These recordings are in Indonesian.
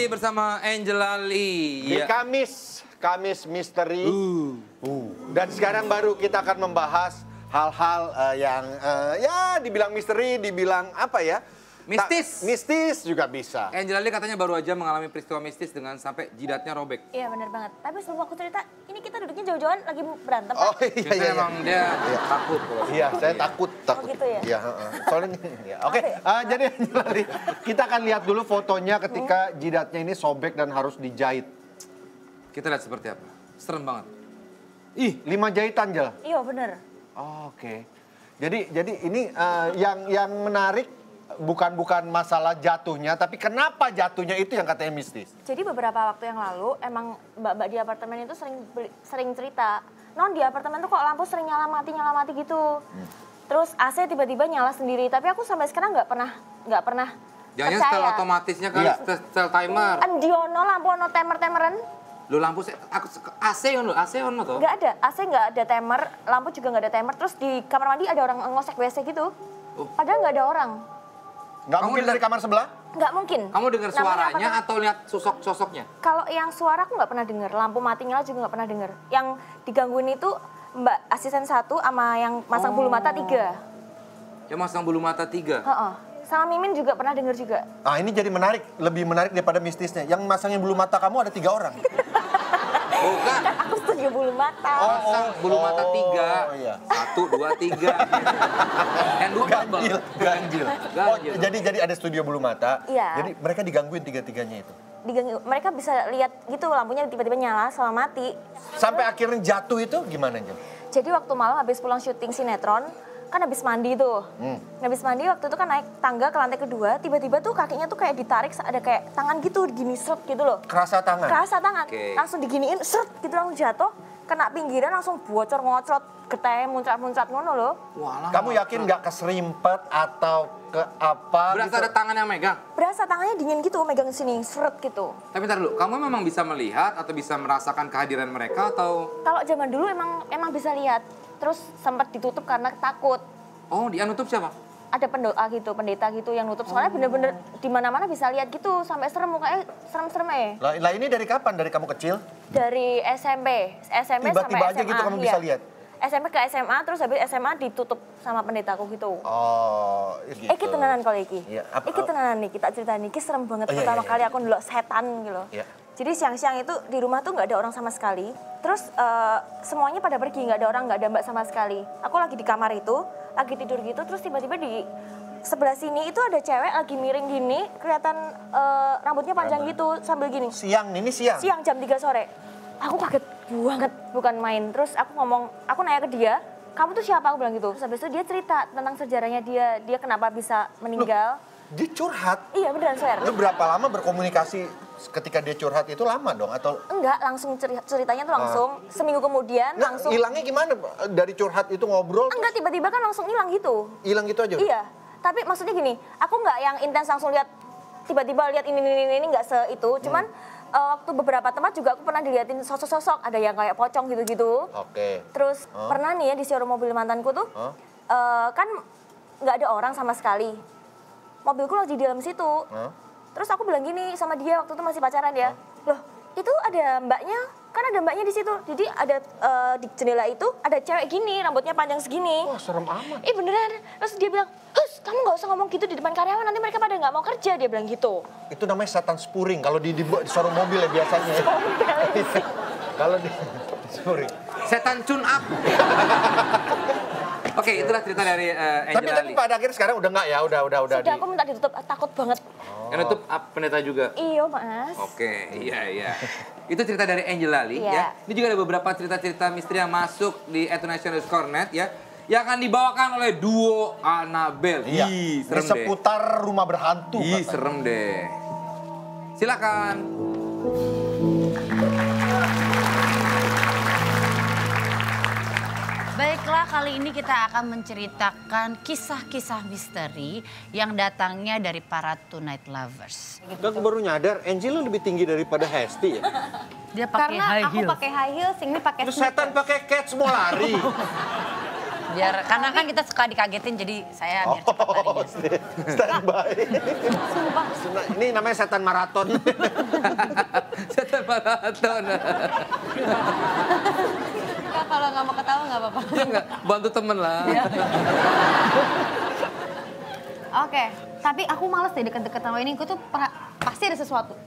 kembali bersama Angela Lee. Di Kamis Misteri. Dan sekarang baru kita akan membahas hal-hal yang ya dibilang misteri, dibilang apa ya? Mistis. Mistis juga bisa. Angela Lee katanya baru aja mengalami peristiwa mistis dengan sampai jidatnya robek. Iya benar banget. Tapi sebelum aku cerita, ini kita duduknya jauh-jauhan lagi berantem. Oh Pak. iya, Biasanya emang dia takut. Iya, saya takut. Oh gitu ya? Iya, soalnya ya. Oke, jadi Angela Lee, kita akan lihat dulu fotonya ketika jidatnya ini sobek dan harus dijahit. Kita lihat seperti apa. Serem banget. Ih, 5 jahitan, Jel. Iya benar. Oh, oke. Jadi ini yang menarik bukan masalah jatuhnya, tapi kenapa jatuhnya itu yang katanya mistis. Jadi beberapa waktu yang lalu emang mbak-mbak di apartemen itu sering cerita, non di apartemen tuh kok lampu sering nyala mati gitu. Terus AC tiba-tiba nyala sendiri, tapi aku sampai sekarang nggak pernah Jangan percaya. setel otomatisnya kali, Iya. setel timer. Andiono lampu ono timer-timeran. Lu lampu AC on tuh. Nggak ada, AC nggak ada timer, lampu juga nggak ada timer. Terus di kamar mandi ada orang ngosek WC gitu. Padahal nggak ada orang. Nggak mungkin dari kamar sebelah? Nggak mungkin. Kamu dengar Namanya suaranya apartemen. atau lihat sosoknya? Kalau yang suara aku nggak pernah dengar, lampu mati nyala juga nggak pernah dengar. Yang digangguin itu Mbak asisten 1 sama yang masang bulu mata 3. Yang masang bulu mata 3. Heeh. Sama Mimin juga pernah dengar juga. Ah, ini jadi menarik, lebih menarik daripada mistisnya. Yang masangin bulu mata kamu ada 3 orang. Bukan. Aku setuju bulu mata. Masang bulu mata 3. Oh, iya. 1, 2, 3. Yang 2 double. Ganjil. Oh, jadi ada studio bulu mata. Iya. Jadi mereka digangguin 3-3-nya itu. Mereka bisa lihat gitu lampunya tiba-tiba nyala sama mati. Sampai akhirnya jatuh itu gimana, Jel? Jadi waktu malam habis pulang syuting sinetron, kan habis mandi tuh. Habis mandi waktu itu kan naik tangga ke lantai kedua, tiba-tiba tuh kakinya tuh kayak ditarik, ada kayak tangan gitu, gini seret gitu loh. Kerasa tangan? Kerasa tangan. Oke. Langsung diginiin, seret gitu langsung jatuh, kena pinggiran langsung bocor ngocrot, getahnya muncrat-muncrat ngono loh. Walah. Kamu yakin nggak keserimpet atau ke apa? Berasa gitu? ada tangan yang megang? Berasa tangannya dingin gitu, megang sini, seret gitu. Tapi ntar dulu, kamu memang bisa melihat atau bisa merasakan kehadiran mereka atau... Kalau zaman dulu emang bisa lihat, terus sempat ditutup karena takut. Oh, dia nutup siapa? Ada pendoa gitu, pendeta gitu yang nutup. Soalnya bener-bener di mana-mana bisa lihat gitu, sampai serem mukanya, serem-serem ya. Lah ini dari kapan? Dari kamu kecil? Dari SMP sampai Tiba-tiba SMA. aja gitu kamu bisa lihat? SMP ke SMA, terus habis SMA ditutup sama pendetaku gitu. Oh, gitu. Iki tenanan kalau iki. Iya, Iki tenanan nih, kita cerita nih. Iki serem banget Oh, iya, pertama iya, kali iya. aku ndelok setan gitu. Iya. Jadi siang-siang itu di rumah tuh nggak ada orang sama sekali. Terus semuanya pada pergi, nggak ada orang, nggak ada mbak sama sekali. Aku lagi di kamar itu, lagi tidur gitu, terus tiba-tiba di sebelah sini itu ada cewek lagi miring gini, kelihatan rambutnya panjang gitu sambil gini. Siang, ini siang? Siang jam 3 sore. Aku kaget banget, bukan main. Terus aku nanya ke dia, kamu tuh siapa? Aku bilang gitu. Terus habis itu dia cerita tentang sejarahnya dia kenapa bisa meninggal. Dia curhat? Iya beneran, swear. Lu berapa lama berkomunikasi ketika dia curhat itu lama dong? Atau Enggak, langsung ceritanya tuh langsung. Seminggu kemudian nggak, langsung. hilangnya gimana? Dari curhat itu ngobrol? Enggak, tiba-tiba kan langsung hilang gitu. Hilang gitu aja? Iya, tapi maksudnya gini, aku nggak yang intens langsung lihat, tiba-tiba lihat ini nggak se itu. Cuman waktu beberapa tempat juga aku pernah diliatin sosok-sosok, ada yang kayak pocong gitu-gitu. Oke. Terus pernah nih ya di showroom mobil mantanku tuh, kan nggak ada orang sama sekali. Mobilku lagi di dalam situ. Terus aku bilang gini sama dia, waktu itu masih pacaran ya. Loh, itu ada mbaknya, kan ada mbaknya di situ. Jadi ada di jendela itu ada cewek gini, rambutnya panjang segini. Wah, serem amat. Beneran. Terus dia bilang, "Hus, kamu nggak usah ngomong gitu di depan karyawan, nanti mereka pada nggak mau kerja," dia bilang gitu. Itu namanya setan spuring kalau di showroom mobil ya biasanya. Kalau di spuring. Setan tune up. Oke, itulah cerita dari Angela Tapi Lee. pada akhirnya sekarang udah nggak ya? Udah. Sudah aku minta ditutup, takut banget. Yang nutup pendeta juga? Iya, Mas. Oke, iya. Itu cerita dari Angela Lee Iya. ya. Ini juga ada beberapa cerita-cerita misteri yang masuk di @nationalscornet ya. Yang akan dibawakan oleh duo Annabelle. Iya. Ih, Di serem deh. seputar rumah berhantu. Ih, katanya. serem deh. Silakan. Baiklah, kali ini kita akan menceritakan kisah-kisah misteri yang datangnya dari para tonight lovers. Aku baru nyadar, Angela lebih tinggi daripada Hesti ya. Dia pakai Karena high aku heels. pakai high heels, ini pakai Terus setan pakai cats mau lari. Biar karena kan kita suka dikagetin jadi saya biar cepat larinya. Standby. Sumpah. Ini namanya setan maraton. Setan maraton. Kak, kalau nggak mau ketawa nggak apa-apa. Ya enggak, bantu temen lah. Oke, tapi aku males deh deket-deket sama ini. Aku tuh pasti ada sesuatu.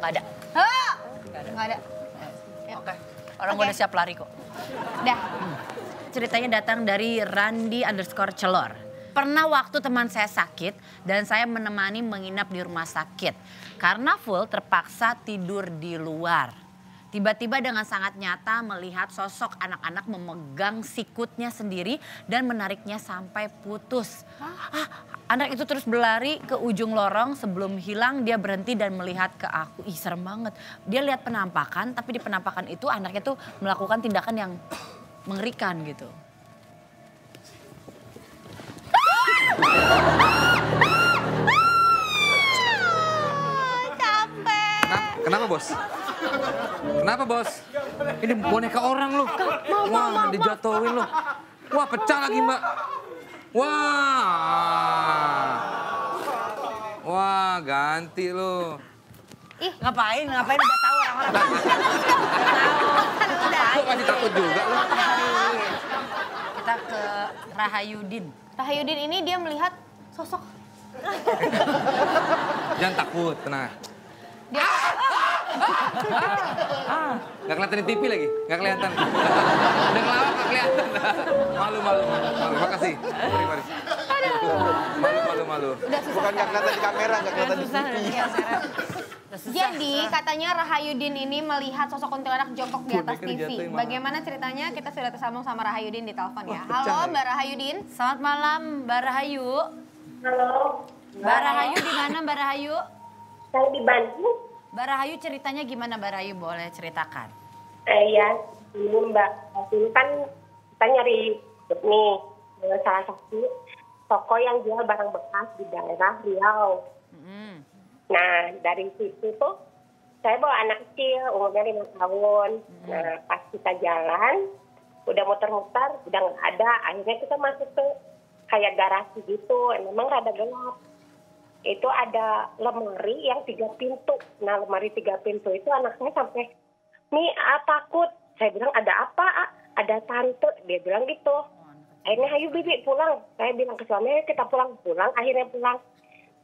Nggak ada. Nggak ada. Oke. Orang udah siap lari kok. Dah. Ceritanya datang dari Randi_Celor. Pernah waktu teman saya sakit dan saya menemani menginap di rumah sakit. Karena full terpaksa tidur di luar. Tiba-tiba dengan sangat nyata melihat sosok anak-anak memegang sikutnya sendiri dan menariknya sampai putus. Anak itu terus berlari ke ujung lorong, sebelum hilang dia berhenti dan melihat ke aku. Ih serem banget. Dia lihat penampakan, tapi di penampakan itu anaknya tuh melakukan tindakan yang mengerikan gitu. Kenapa bos? Kenapa bos? Ini boneka orang loh. Wah dijatuhin loh. Wah pecah lagi mbak. Wah ganti loh. Ih ngapain udah tahu orang-orang. Kok masih takut juga loh. Kita ke Rahayudin. Rahayudin ini dia melihat sosok. Jangan takut, tenang. Dia Gak kelihatan di TV lagi, gak kelihatan. Udah ngelawak gak kelihatan. Malu. Makasih. Mari. Malu. udah susah. Bukan nggak kelihatan di kamera, nggak kelihatan di Susah, TV. Jadi katanya Rahayudin ini melihat sosok kuntilanak jongkok di atas Boneka TV. dijatuhin malah. Bagaimana ceritanya? Kita sudah tersambung sama Rahayudin di telepon ya. Wah, pecah Halo lagi. Mbak Rahayudin. Selamat malam Mbak Rahayu. Halo, Mbak Rahayu di mana Mbak Rahayu? saya di Bandung. Mbak Rahayu ceritanya gimana Mbak Rahayu, boleh ceritakan? Ya, ini Mbak, ini kan kita nyari nih salah satu toko yang jual barang bekas di daerah Riau. Nah, dari situ tuh saya bawa anak kecil, umurnya 5 tahun. Nah, pas kita jalan, udah muter-muter, udah nggak ada. Akhirnya kita masuk ke kayak garasi gitu, memang rada gelap. Itu ada lemari yang 3 pintu. Nah, lemari 3 pintu itu anaknya sampai, "Mi, takut." Saya bilang, "Ada apa, A?" "Ada tante." Dia bilang gitu. Akhirnya, "Ayo Bibi pulang." Saya bilang ke suami, "Ayo kita pulang." Akhirnya pulang.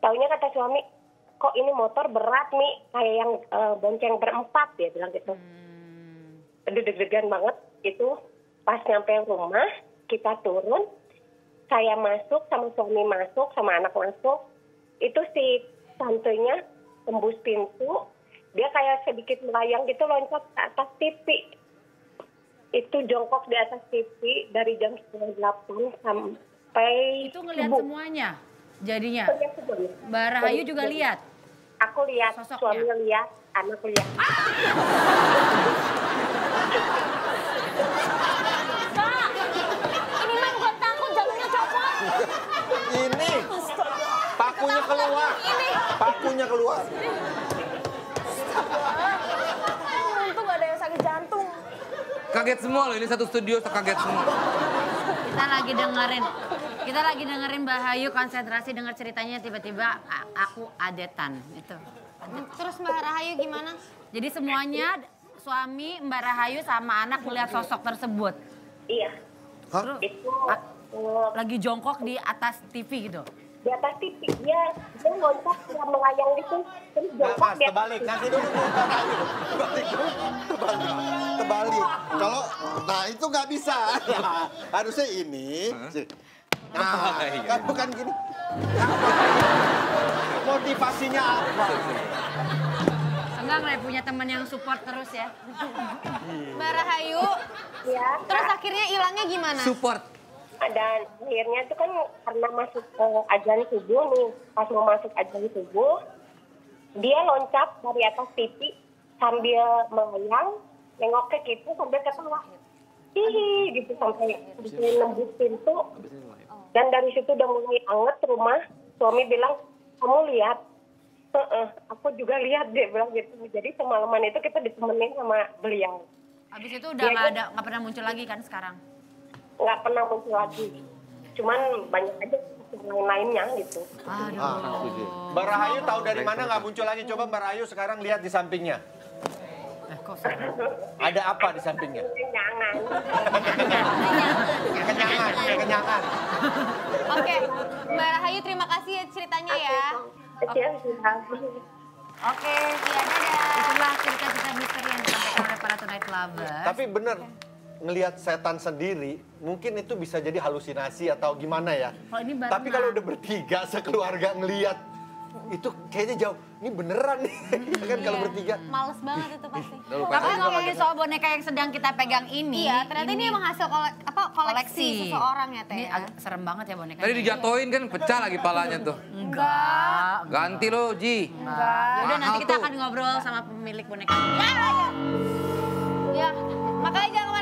Taunya kata suami, "Kok ini motor berat, Mi? Kayak yang bonceng berempat." Dia bilang gitu. Deg-degan banget itu. Pas nyampe rumah, kita turun. Saya masuk, sama suami masuk, sama anak masuk. Itu si tantenya tembus pintu, dia kayak sedikit melayang gitu loncat ke atas TV. Itu jongkok di atas TV dari jam 8 sampai Itu ngelihat subuh. semuanya jadinya. Ngeliat semuanya. Mbak Rahayu juga lihat. Aku lihat, Sosoknya. suami lihat, anak lihat. Ini mah bukan takut, jantungnya copot. Ini pakunya keluar. Pakunya keluar. Untung gak ada yang sakit jantung. Kaget semua loh, ini satu studio kaget semua. Kita lagi dengerin Mbak Hayu konsentrasi denger ceritanya, tiba-tiba aku adetan itu. Terus Mbak Rahayu gimana? Jadi semuanya suami Mbak Rahayu sama anak melihat sosok tersebut. Iya, Terus itu lagi jongkok di atas TV gitu. di atas TV. Dia loncat, dia melayang gitu. Terus Nah, jongkok Mas, dia. terbalik. Nanti dulu. Terbalik. Kalau, nah itu nggak bisa. Harusnya ini. Nah, kan bukan gini. Motivasinya apa? Enggak nggak punya teman yang support terus ya. Mbak Rahayu, Ya, terus akhirnya hilangnya gimana? Support. dan akhirnya itu kan karena masuk azan subuh nih, pas mau masuk azan subuh, dia loncat dari atas TV sambil melayang, nengok ke kita sambil ketawa. Hihi, gitu sampai nembus pintu. Dan dari situ udah mulai anget rumah. Suami bilang, "Kamu lihat?" "Heeh, aku juga lihat," dia bilang gitu. Jadi semalaman itu kita ditemenin sama beliau. Habis itu udah nggak pernah muncul lagi kan sekarang? Nggak pernah muncul lagi. Cuman banyak aja lain-lainnya gitu. Aduh. Mbak Rahayu tahu dari mana nggak muncul lagi? Coba Mbak Rahayu sekarang lihat di sampingnya. Kok Ada apa di sampingnya? Jangan. Kenyangan. Oke, Mbak Rahayu terima kasih ya ceritanya ya. Oke, ya dadah. Itulah cerita-cerita misteri yang disampaikan oleh para Tonight Lover. Tapi bener, ngelihat setan sendiri, mungkin itu bisa jadi halusinasi atau gimana ya. Kalau ini barengan. Tapi kalau udah bertiga, sekeluarga ngelihat, itu kayaknya jauh. Ini beneran nih, kan kalau bertiga. Males banget itu pasti. Tapi ngomongin soal boneka yang sedang kita pegang ini. Iya, ternyata ini emang hasil koleksi seseorang ya, Teh. Ini agak serem banget ya boneka. Tadi dijatuhin kan pecah lagi palanya tuh. Enggak. Ganti lo, Ji. Udah nanti Mahal kita tuh. akan ngobrol sama pemilik boneka ini. Ya, makanya jangan